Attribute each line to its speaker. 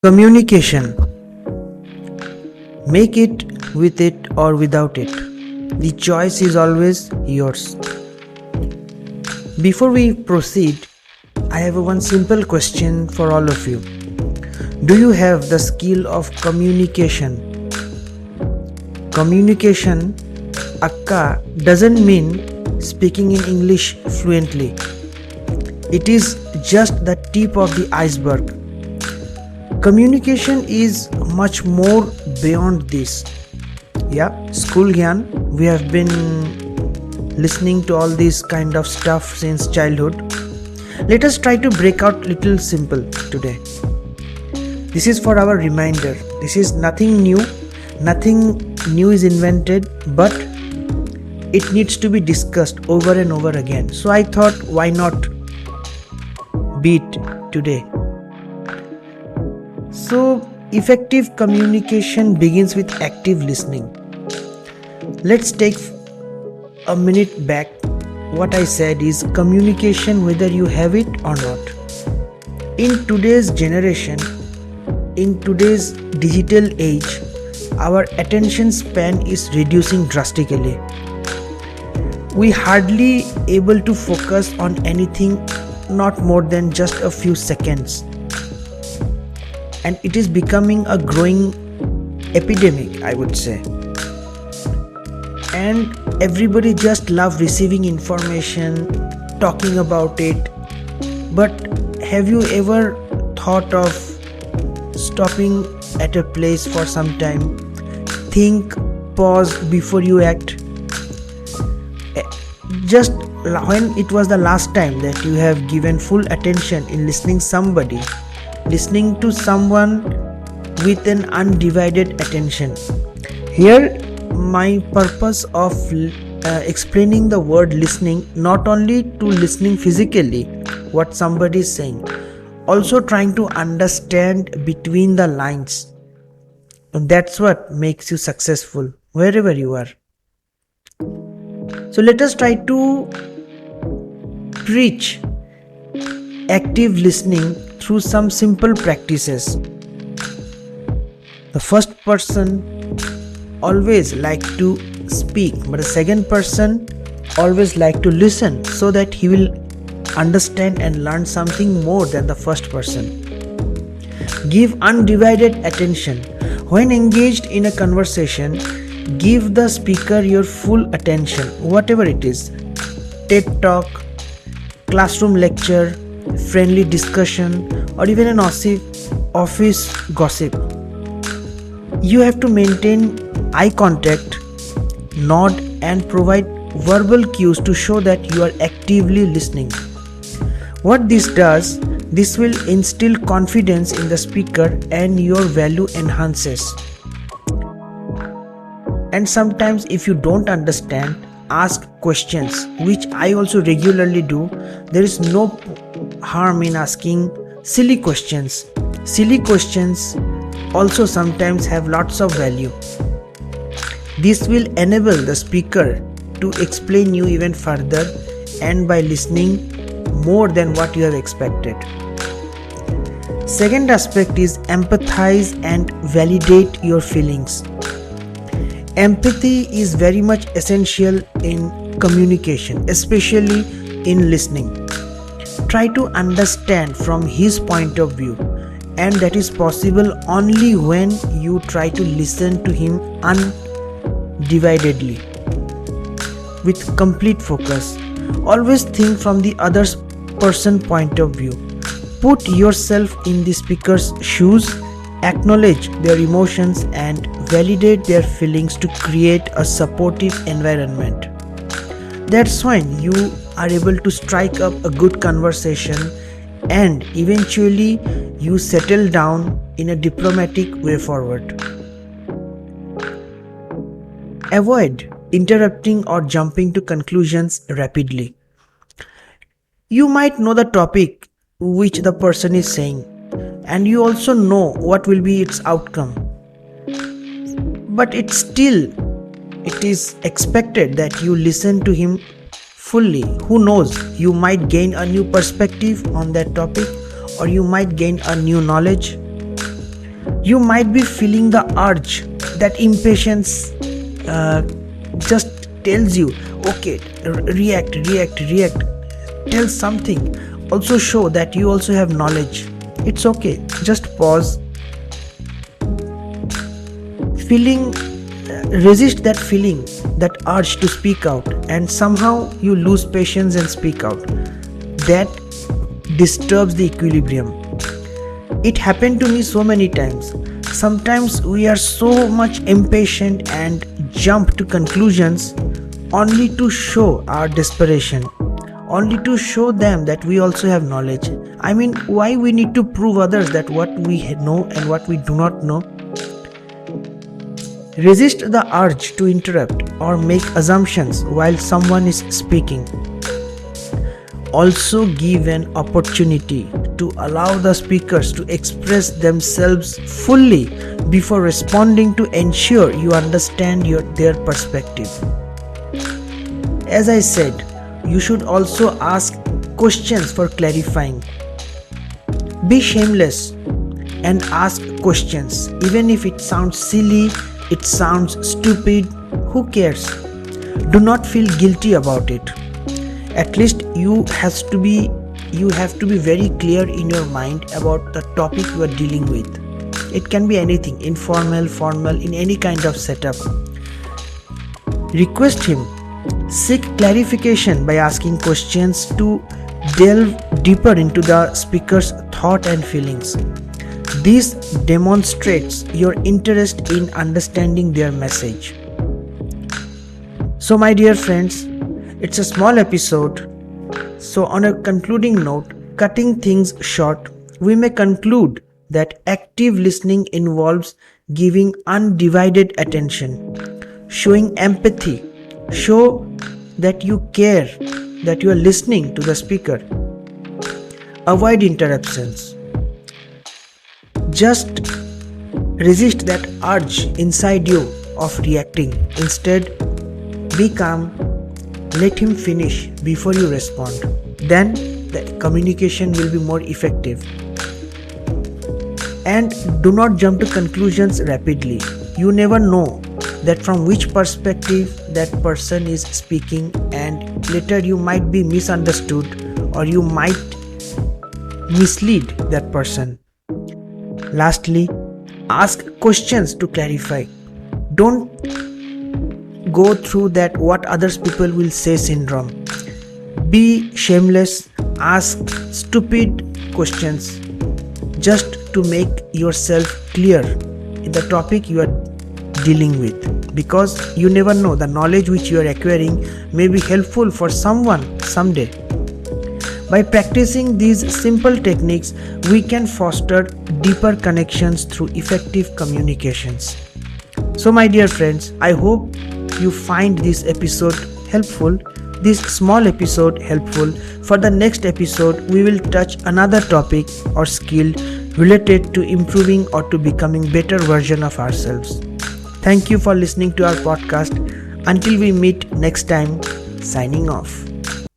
Speaker 1: Communication. Make it with it or without it. The choice is always yours. Before we proceed, I have one simple question for all of you. Do you have the skill of communication? Communication, akka, doesn't mean speaking in English fluently. It is just the tip of the iceberg. Communication is much more beyond this. School gyan, we have been listening to all this kind of stuff since childhood. Let us try to break out little simple today. This is for our reminder. This is nothing new. Nothing new is invented, but it needs to be discussed over and over again. So I thought, why not be it today? So, effective communication begins with active listening. Let's take a minute back. What I said is communication, whether you have it or not. In today's generation, in today's digital age, our attention span is reducing drastically. We hardly able to focus on anything not more than just a few seconds. And it is becoming a growing epidemic, I would say. And everybody just love receiving information, talking about it. But have you ever thought of stopping at a place for some time? Think, pause before you act. Just when it was the last time that you have given full attention in listening to someone with an undivided attention. Here, my purpose of explaining the word listening, not only to listening physically what somebody is saying, also trying to understand between the lines. And that's what makes you successful wherever you are. So let us try to preach active listening through some simple practices. The first person always like to speak, but the second person always like to listen, so that he will understand and learn something more than the first person. Give undivided attention. When engaged in a conversation, give the speaker your full attention, whatever it is. TED Talk, classroom lecture, friendly discussion, or even an office gossip. You have to maintain eye contact, nod, and provide verbal cues to show that you are actively listening. What this does, this will instill confidence in the speaker and your value enhances. And sometimes if you don't understand, ask questions, which I also regularly do. There is no harm in asking silly questions. Silly questions also sometimes have lots of value. This will enable the speaker to explain you even further, and by listening more than what you have expected. Second aspect is empathize and validate your feelings. Empathy is very much essential in communication, especially in listening. Try to understand from his point of view, and that is possible only when you try to listen to him undividedly, with complete focus. Always think from the other person's point of view. Put yourself in the speaker's shoes, acknowledge their emotions, and validate their feelings to create a supportive environment. That's when you are able to strike up a good conversation, and eventually you settle down in a diplomatic way forward. Avoid interrupting or jumping to conclusions rapidly. You might know the topic which the person is saying, and you also know what will be its outcome. But it is expected that you listen to him fully. Who knows, you might gain a new perspective on that topic, or you might gain a new knowledge. You might be feeling the urge, that impatience just tells you, okay, react. Tell something. Also show that you also have knowledge. It's okay. Just pause. Resist that feeling, that urge to speak out, and somehow you lose patience and speak out. That disturbs the equilibrium. It happened to me so many times. Sometimes we are so much impatient and jump to conclusions only to show our desperation, only to show them that we also have knowledge. I mean, why we need to prove others that what we know and what we do not know? Resist the urge to interrupt or make assumptions while someone is speaking. Also give an opportunity to allow the speakers to express themselves fully before responding to ensure you understand their perspective. As I said, you should also ask questions for clarifying. Be shameless and ask questions. Even if it sounds silly, it sounds stupid, who cares? Do not feel guilty about it. At least you have to be very clear in your mind about the topic you are dealing with. It can be anything, informal, formal, in any kind of setup. Request him. Seek clarification by asking questions to delve deeper into the speaker's thought and feelings. This demonstrates your interest in understanding their message. So my dear friends, it's a small episode. So on a concluding note, cutting things short, we may conclude that active listening involves giving undivided attention, showing empathy, show that you care, that you are listening to the speaker. Avoid interruptions. Just resist that urge inside you of reacting. Instead, be calm. Let him finish before you respond. Then the communication will be more effective. And do not jump to conclusions rapidly. You never know that from which perspective that person is speaking, and later you might be misunderstood or you might mislead that person. Lastly, ask questions to clarify. Don't go through that what others people will say syndrome. Be shameless, ask stupid questions just to make yourself clear in the topic you are dealing with, because you never know, the knowledge which you are acquiring may be helpful for someone someday. By practicing these simple techniques, we can foster deeper connections through effective communications. So my dear friends, I hope you find this episode helpful, this small episode helpful. For the next episode, we will touch another topic or skill related to improving or to becoming better version of ourselves. Thank you for listening to our podcast. Until we meet next time, signing off.